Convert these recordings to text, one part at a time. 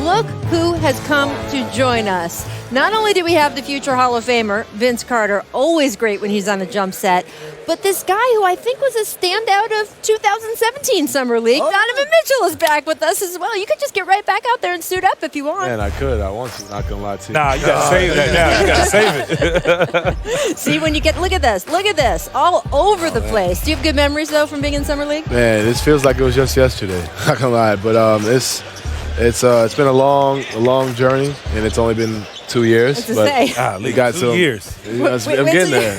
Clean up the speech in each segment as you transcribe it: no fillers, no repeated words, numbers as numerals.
look who has come to join us. Not only do we have the future Hall of Famer, Vince Carter, always great when he's on the jump set, but this guy who I think was a standout of 2017 Summer League, Donovan Mitchell, is back with us as well. You could just get right back out there and suit up if you want. Man, I could. I want to. Not going to lie to you. Nah, you got to save that now. You got to save it. See, when you get, look at this, all over the place. Do you have good memories, though, from being in Summer League? Man, this feels like it was just yesterday. Not going to lie. But it's been a long journey, and it's only been 2 years. What's to say? We got 2 years. I'm getting there.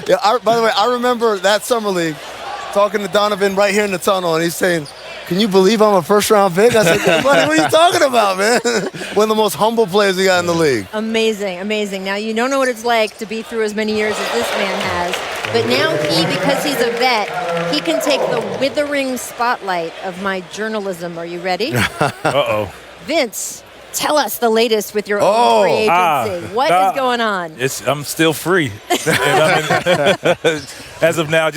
Yeah, by the way, I remember that Summer League talking to Donovan right here in the tunnel, and he's saying, "Can you believe I'm a first-round pick?" I said, "Buddy, what are you talking about, man?" One of the most humble players we got in the league. Amazing, amazing. Now, you don't know what it's like to be through as many years as this man has, but now because he's a vet, he can take the withering spotlight of my journalism. Are you ready? Uh-oh. Vince, tell us the latest with your own free agency. What is going on? I'm still free. As of now,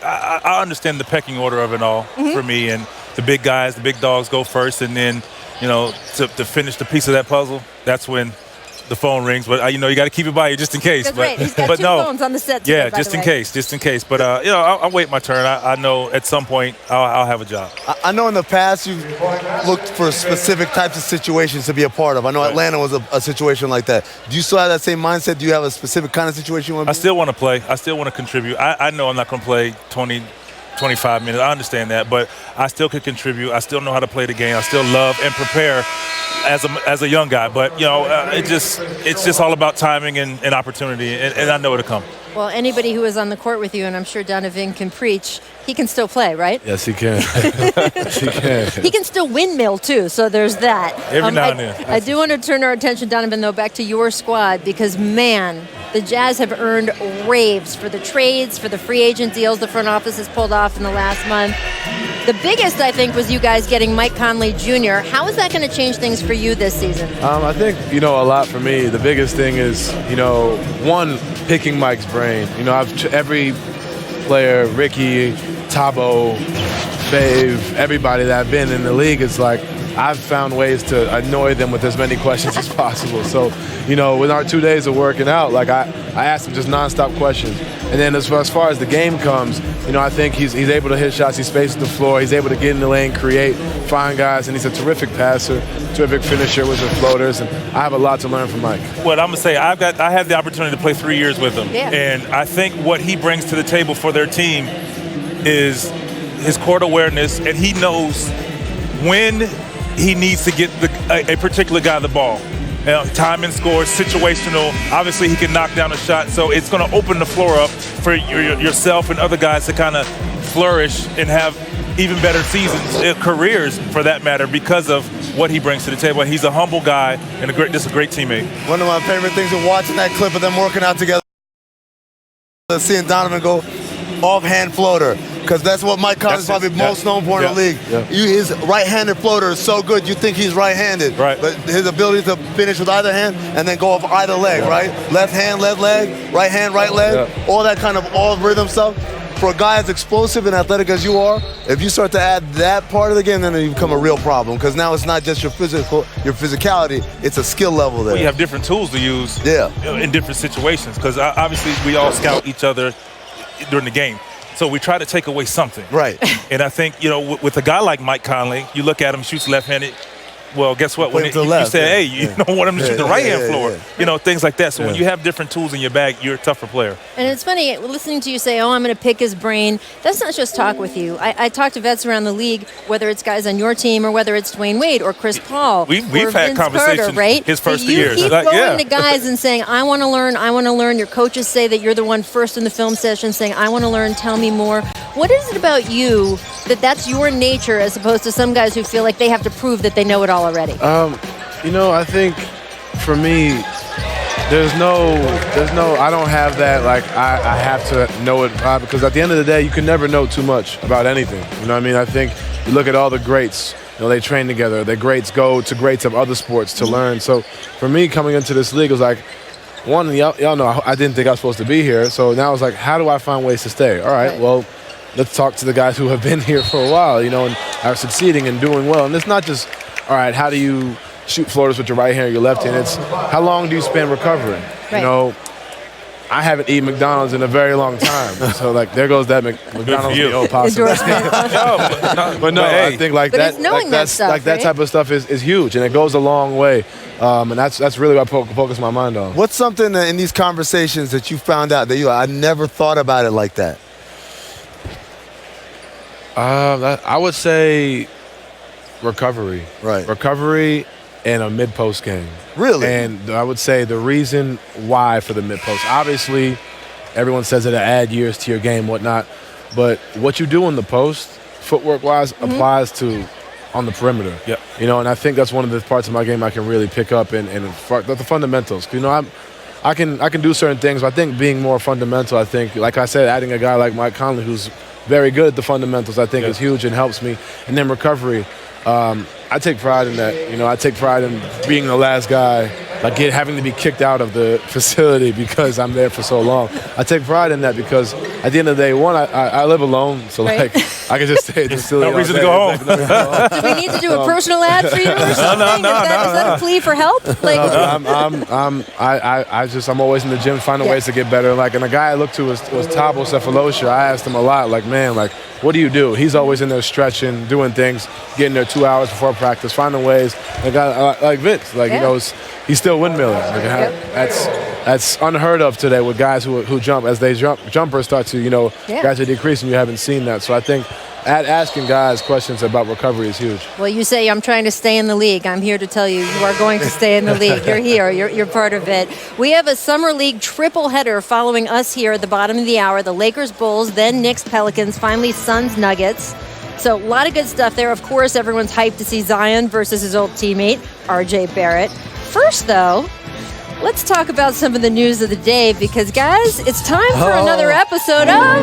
I understand the pecking order of it all for me, and the big guys, the big dogs go first, and then, to finish the piece of that puzzle, that's when the phone rings. But you got to keep it by you just in case. That's right. He's got two phones on the set today, yeah, just in case. But I'll wait my turn. I know at some point I'll have a job. I know in the past you've looked for specific types of situations to be a part of. I know Atlanta was a situation like that. Do you still have that same mindset? Do you have a specific kind of situation you want to be in? I still want to play. I still want to contribute. I know I'm not going to play 20, 25 minutes. I understand that, but I still could contribute. I still know how to play the game. I still love and prepare as a young guy. But it's just all about timing and opportunity, and I know it'll come. Well, anybody who is on the court with you, and I'm sure Donovan can preach, he can still play, right? Yes, he can. He can. He can still windmill, too, so there's that. Every now and then. I do want to turn our attention, Donovan, though, back to your squad, because, man, the Jazz have earned raves for the trades, for the free agent deals the front office has pulled off in the last month. The biggest, I think, was you guys getting Mike Conley Jr. How is that going to change things for you this season? I think, a lot for me. The biggest thing is, one, picking Mike's brain. Every player, Ricky, Tabo, Fave, everybody that I've been in the league, it's like I've found ways to annoy them with as many questions as possible. So, with our 2 days of working out, like I asked him just nonstop questions. And then as far as the game comes, I think he's able to hit shots. He spaces the floor. He's able to get in the lane, create, find guys, and he's a terrific passer, terrific finisher with the floaters. And I have a lot to learn from Mike. What I'm gonna say, I had the opportunity to play 3 years with him, and I think what he brings to the table for their team is his court awareness, and he knows when he needs to get a particular guy the ball. Time and scores, situational. Obviously, he can knock down a shot, so it's going to open the floor up for yourself and other guys to kind of flourish and have even better seasons, careers for that matter, because of what he brings to the table. And he's a humble guy and just a great teammate. One of my favorite things is watching that clip of them working out together, seeing Donovan go offhand floater. Because that's what Mike Conley is probably most known for in the league. Yeah. His right-handed floater is so good, you think he's right-handed. Right. But his ability to finish with either hand and then go off either leg, right? Left hand, left leg, right hand, right leg, all that kind of all-rhythm stuff. For a guy as explosive and athletic as you are, if you start to add that part of the game, then you become a real problem. Because now it's not just your physicality, it's a skill level there. We have different tools to use in different situations. Because obviously we all scout each other during the game. So we try to take away something. Right. And I think, with a guy like Mike Conley, you look at him, shoots left-handed. Well, guess what? When you say, hey, you don't want him to shoot the right-hand floor. Things like that. So when you have different tools in your bag, you're a tougher player. And it's funny, listening to you say, I'm going to pick his brain. That's not just talk with you. I talk to vets around the league, whether it's guys on your team or whether it's Dwayne Wade or Chris Paul. We've had Vince conversations Carter, right? his first you years. You keep going to guys and saying, I want to learn. Your coaches say that you're the one first in the film session saying, I want to learn, tell me more. What is it about you that's your nature as opposed to some guys who feel like they have to prove that they know it all already? I think for me, I don't have that, I have to know it, because at the end of the day, you can never know too much about anything. I think you look at all the greats, they train together. The greats go to greats of other sports to learn. So for me, coming into this league, it was like, one, y'all know I didn't think I was supposed to be here. So now it's like, how do I find ways to stay? All right, well, let's talk to the guys who have been here for a while, you know, and are succeeding and doing well. And it's not just, all right, how do you shoot floaters with your right hand or your left hand? It's how long do you spend recovering? Right. You know, I haven't eaten McDonald's in a very long time. So, like, there goes that McDonald's the old possum. But no, hey. I think like But that, it's knowing that stuff, like that right? type of stuff is huge, and it goes a long way. And that's really what I focus my mind on. What's something that in these conversations that you found out that I never thought about it like that? I would say recovery. Right. Recovery and a mid-post game. Really? And I would say the reason why for the mid-post, obviously, everyone says it'll add years to your game, whatnot, but what you do in the post, footwork-wise, applies to on the perimeter. Yep. You know, and I think that's one of the parts of my game I can really pick up and the fundamentals. You know, I can do certain things, but I think being more fundamental, I think, like I said, adding a guy like Mike Conley who's very good at the fundamentals, I think is huge and helps me. And then recovery. I take pride in that. You know, I take pride in being the last guy, like having to be kicked out of the facility because I'm there for so long. I take pride in that because at the end of the day, one, I live alone, so Right. like I can just stay at the facility. No reason to go home. Do we need to do a personal ad for you or something? No, Is that a plea for help? Like, I'm always in the gym finding ways to get better. Like, and a guy I looked to was Thabo Cephalosha. I asked him a lot, like, man, like, what do you do? He's always in there stretching, doing things, getting there 2 hours before practice, finding ways. A guy like Vince, like, you know, he's still windmilling. Like, that's unheard of today with guys who jump. As they jumpers start to, you know, guys are decreasing. You haven't seen that. So I think asking guys questions about recovery is huge. well, you say I'm trying to stay in the league. I'm here to tell you you are going to stay in the league. You're here. You're part of it. We have a summer league triple header following us here at the bottom of the hour. The Lakers, Bulls, then Knicks, Pelicans, finally Suns, Nuggets. So a lot of good stuff there. Of course, everyone's hyped to see Zion versus his old teammate, R.J. Barrett. First, though, let's talk about some of the news of the day because, guys, it's time for another episode of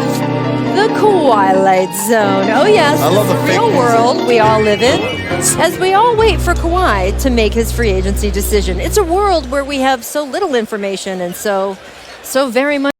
the Twilight Zone. Oh, yes, I love the the fake real music. world we all live in as we all wait for Kawhi to make his free agency decision. It's a world where we have so little information and so very much